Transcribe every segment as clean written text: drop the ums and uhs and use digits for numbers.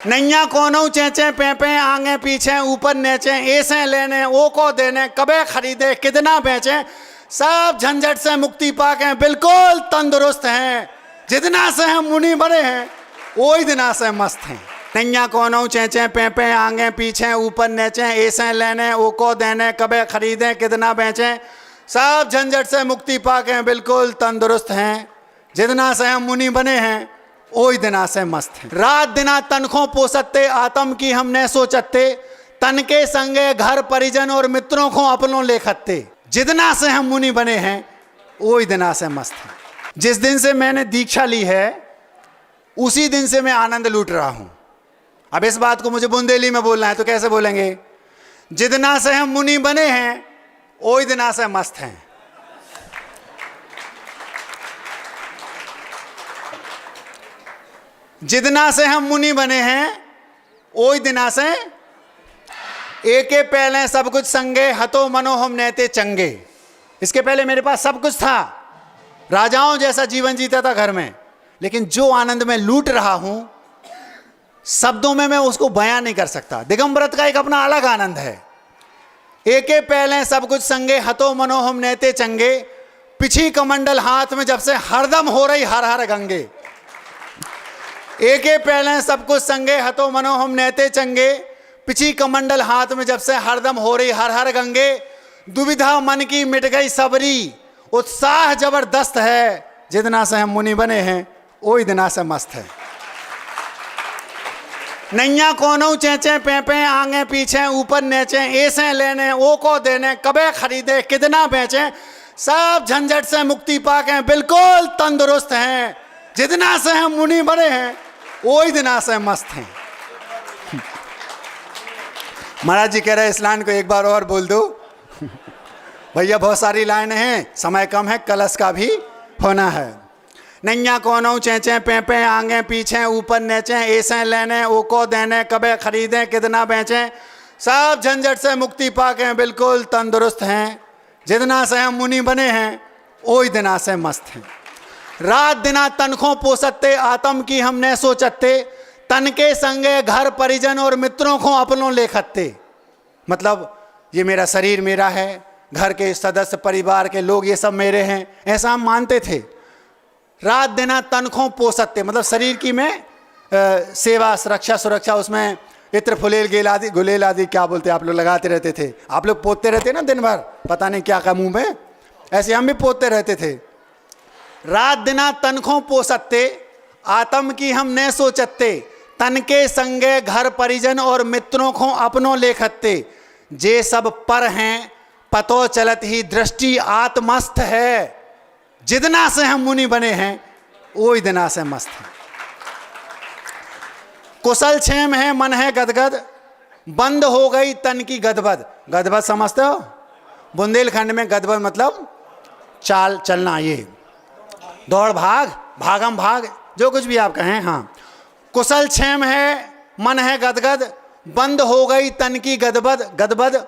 नैया कोनो चेचे पेपे आगे पीछे ऊपर नीचे ऐसे लेने ओ को देने कबे खरीदे कितना बेचे सब झंझट से मुक्ति पाके बिल्कुल तंदुरुस्त हैं। जितना से हम मुनि बने हैं वही दिना से मस्त हैं। नैया कोनो चेचे पेपे आगे पीछे ऊपर नीचे ऐसे लेने ओ को देने कबे खरीदे कितना बेचे सब झंझट से मुक्ति पाके बिल्कुल तंदुरुस्त हैं। जितना से हम मुनि बने हैं ओई दिना से मस्त है। रात दिना तनखों पोसते आत्म की हमने सोचते तन के संगे घर परिजन और मित्रों को अपनों लेखते। जितना से हम मुनि बने हैं ओई दिना से मस्त है। जिस दिन से मैंने दीक्षा ली है उसी दिन से मैं आनंद लूट रहा हूं। अब इस बात को मुझे बुंदेली में बोलना है तो कैसे बोलेंगे? जितना से हम मुनि बने हैं ओई दिना से मस्त हैं। जितना से हम मुनि बने हैं ओई दिना से एके पहले सब कुछ संगे हतो मनो हम नहते चंगे। इसके पहले मेरे पास सब कुछ था, राजाओं जैसा जीवन जीता था घर में, लेकिन जो आनंद में लूट रहा हूं शब्दों में मैं उसको बयां नहीं कर सकता। दिगंबरत का एक अपना अलग आनंद है। एके पहले सब कुछ संगे हतो मनो हम नहते चंगे, पिछी कमंडल हाथ में जब से हरदम हो रही हर हर गंगे। एके पहले सब कुछ संगे हतो मनो हम नहते चंगे, पिछी कमंडल हाथ में जब से हरदम हो रही हर हर गंगे। दुविधा मन की मिट गई सबरी, उत्साह जबरदस्त है। जितना से हम मुनि बने हैं वही दिना से मस्त है। नैया कोनो चेचे पेपे आगे पीछे ऊपर नीचे ऐसे लेने ओ को देने कबे खरीदे कितना बेचे सब झंझट से मुक्ति पाके बिल्कुल तंदुरुस्त हैं। जितना से हम मुनि बने हैं वही दिना से मस्त हैं। महाराज जी कह रहे इस लाइन को एक बार और बोल दो। भैया बहुत सारी लाइन हैं, समय कम है, कलश का भी होना है। नैया कोनो चेचे पेपे आगे पीछे ऊपर नीचे ऐसे लेने ओ को देने कबे खरीदे कितना बेचे सब झंझट से मुक्ति पाके बिल्कुल तंदुरुस्त हैं। जितना से हम मुनि बने हैं वही दिना से मस्त हैं। रात दिना तनखों पोसते आत्म की हमने सोचते तन के संगे घर परिजन और मित्रों को अपनों लेखते। मतलब ये मेरा शरीर मेरा है, घर के सदस्य परिवार के लोग ये सब मेरे हैं, ऐसा हम मानते थे। रात दिना तनखों पोसते मतलब शरीर की में सेवा सुरक्षा उसमें इत्र फुलेल गुलेल आदि क्या बोलते आप लोग लगाते रहते थे। आप लोग पोतते रहते ना दिन भर, पता नहीं क्या मुंह में, ऐसे हम भी पोतते रहते थे। रात दिना तनखों पोसते आत्म की हमने सोचते तन के संगे घर परिजन और मित्रों को अपनों लेखते। जे सब पर हैं पतो चलत ही दृष्टि आत्मस्थ है। जितना से हम मुनि बने हैं वही दिना से मस्त है। कुशल क्षेम है मन है गदगद, बंद हो गई तन की गदबद। गदबद समझते हो? बुंदेलखंड में गदबद मतलब चाल चलना, ये दौड़ भाग भागम भाग जो कुछ भी आप कहें। हाँ, कुशल क्षेम है मन है गदगद, बंद हो गई तन की गदबद।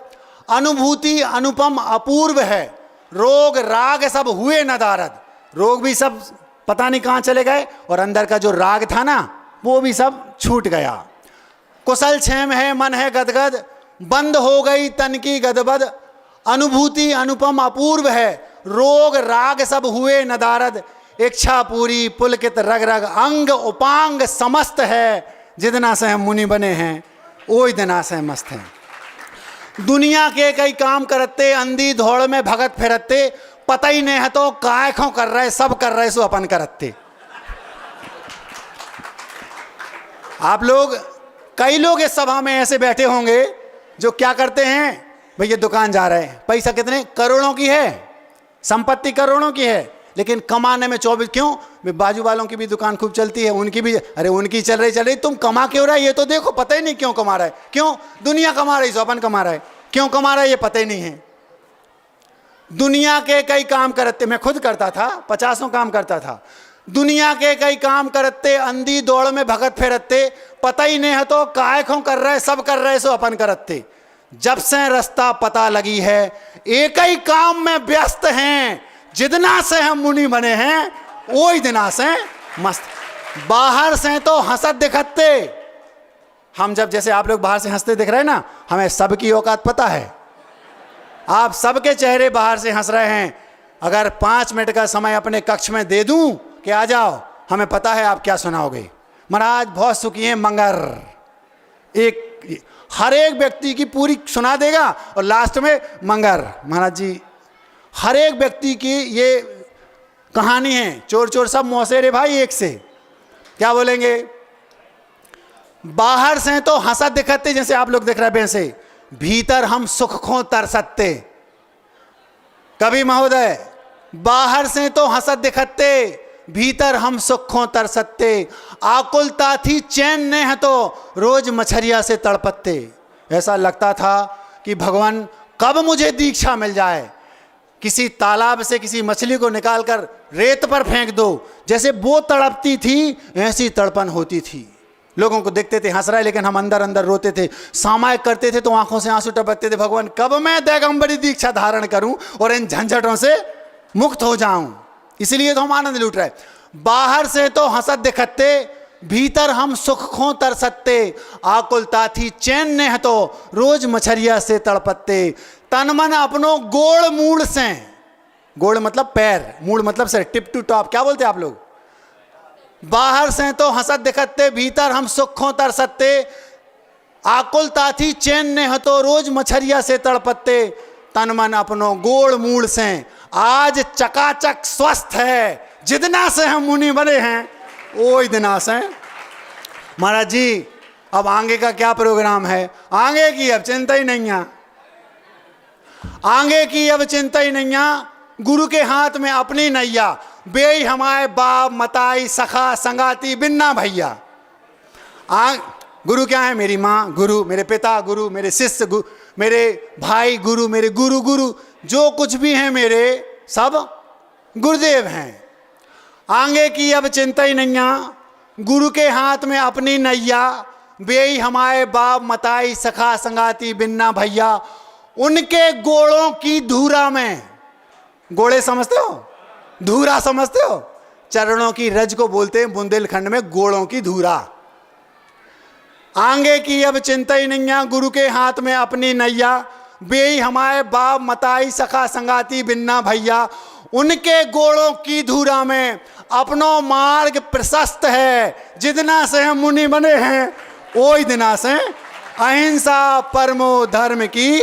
अनुभूति अनुपम अपूर्व है, रोग राग सब हुए नदारद। रोग भी सब पता नहीं कहाँ चले गए और अंदर का जो राग था ना वो भी सब छूट गया। कुशल क्षेम है मन है गदगद, बंद हो गई तन की गदबद। अनुभूति अनुपम अपूर्व है, रोग राग सब हुए नदारद। इच्छा पूरी पुलकित रग रग अंग उपांग समस्त है। जितना से हम मुनि बने हैं वही दिना से मस्त हैं। दुनिया के कई काम करते अंधी धौड़ में भगत फिरते, पता ही नहीं है तो काय खो कर रहे सब कर रहे सो अपन करते। आप लोग कई लोग इस सभा में ऐसे बैठे होंगे जो क्या करते हैं, भैया दुकान जा रहे हैं, पैसा कितने करोड़ों की है, संपत्ति करोड़ों की है, लेकिन कमाने में 24। क्यों? बाजू वालों की भी दुकान खूब चलती है, उनकी भी, अरे उनकी चल रही, तुम कमा क्यों रहा है ये तो देखो, पता ही नहीं क्यों कमा रहा है। क्यों? दुनिया कमा रही सो अपन कमा रहा है, क्यों कमा रहा है ये पता ही नहीं है। दुनिया के कई काम करते, मैं खुद करता था, 50 काम करता था। दुनिया के कई काम करते अंधी दौड़ में भगत फिरते, पता ही नहीं है तो काय खो कर रहे सब कर रहे सो अपन करते। जब से रास्ता पता लगी है एक ही काम में व्यस्त हैं। जितना से हम मुनि बने हैं वही दिना से मस्त। बाहर से तो हंसत दिखते हम जब जैसे आप लोग बाहर से हंसते दिख रहे हैं ना, हमें सबकी औकात पता है। आप सबके चेहरे बाहर से हंस रहे हैं। अगर 5 मिनट का समय अपने कक्ष में दे दूं कि आ जाओ, हमें पता है आप क्या सुनाओगे। महाराज बहुत सुखी हैं मंगर, एक हर एक व्यक्ति की पूरी सुना देगा और लास्ट में मंगर। महाराज जी हर एक व्यक्ति की ये कहानी है। चोर चोर सब मौसेरे भाई एक से। क्या बोलेंगे? बाहर से तो हंसा दिखते जैसे आप लोग दिख रहे हैं वैसे, भीतर हम सुख खो तरसते। कभी महोदय, बाहर से तो हंसत दिखते, भीतर हम सुख खो तरसते। आकुलता थी चैन ने है तो रोज मछरिया से तड़पते। ऐसा लगता था कि भगवान कब मुझे दीक्षा मिल जाए, किसी तालाब से किसी मछली को निकालकर रेत पर फेंक दो। जैसे वो तड़पती थी ऐसी तड़पन होती थी। लोगों को देखते थे हंस रहा है, लेकिन हम अंदर अंदर रोते थे। सामायिक करते थे तो आंखों से आंसू टपकते थे। भगवान कब मैं दिगंबरी दीक्षा धारण करूं और इन झंझटों से मुक्त हो जाऊं। इसलिए तो हम आनंद लूट रहे। बाहर से तो हंसत दिखते, भीतर हम सुख खो तरसते। आकुलता थी चैन ने है तो रोज मछरिया से तड़पते। तन मन अपनो गोड़ मूड़ से, गोड़ मतलब पैर, मूड़ मतलब सर, टिप टू टॉप। क्या बोलते आप लोग? बाहर से तो हंसत दिखते, भीतर हम सुख खो तरसते। आकुलता थी चैन ने है तो रोज मछरिया से तड़पते। तन मन अपनो गोड़ मूड़ से आज चकाचक स्वस्थ है। जितना से हम मुनि बने हैं वो इतना से। महाराज जी अब आगे का क्या प्रोग्राम है? आगे की अब चिंता ही नहीं है। आगे की अब चिंता ही नहीं है। गुरु के हाथ में अपनी नैया, बेई हमारे बाप मताई सखा संगाती बिन्ना भैया। गुरु क्या है? मेरी माँ गुरु, मेरे पिता गुरु, मेरे शिष्य गुरु, मेरे भाई गुरु, मेरे गुरु गुरु, जो कुछ भी हैं मेरे सब गुरुदेव हैं। आगे की अब चिंता ही नहीं है। गुरु के हाथ में अपनी नैया, बेई हमारे बाप मताई सखा संगाती बिन्ना भैया। उनके गोड़ों की धूरा में, गोड़े समझते हो? धूरा समझते हो? चरणों की रज को बोलते हैं बुंदेलखंड में गोड़ों की धूरा। आगे की अब चिंता ही नहीं है। गुरु के हाथ में अपनी नैया, बेई हमारे बाप मताई सखा संगाती बिन्ना भैया। उनके गोड़ों की धूरा में अपनो मार्ग प्रशस्त है। जितना से हम मुनि बने हैं वो इतना से। अहिंसा परमो धर्म की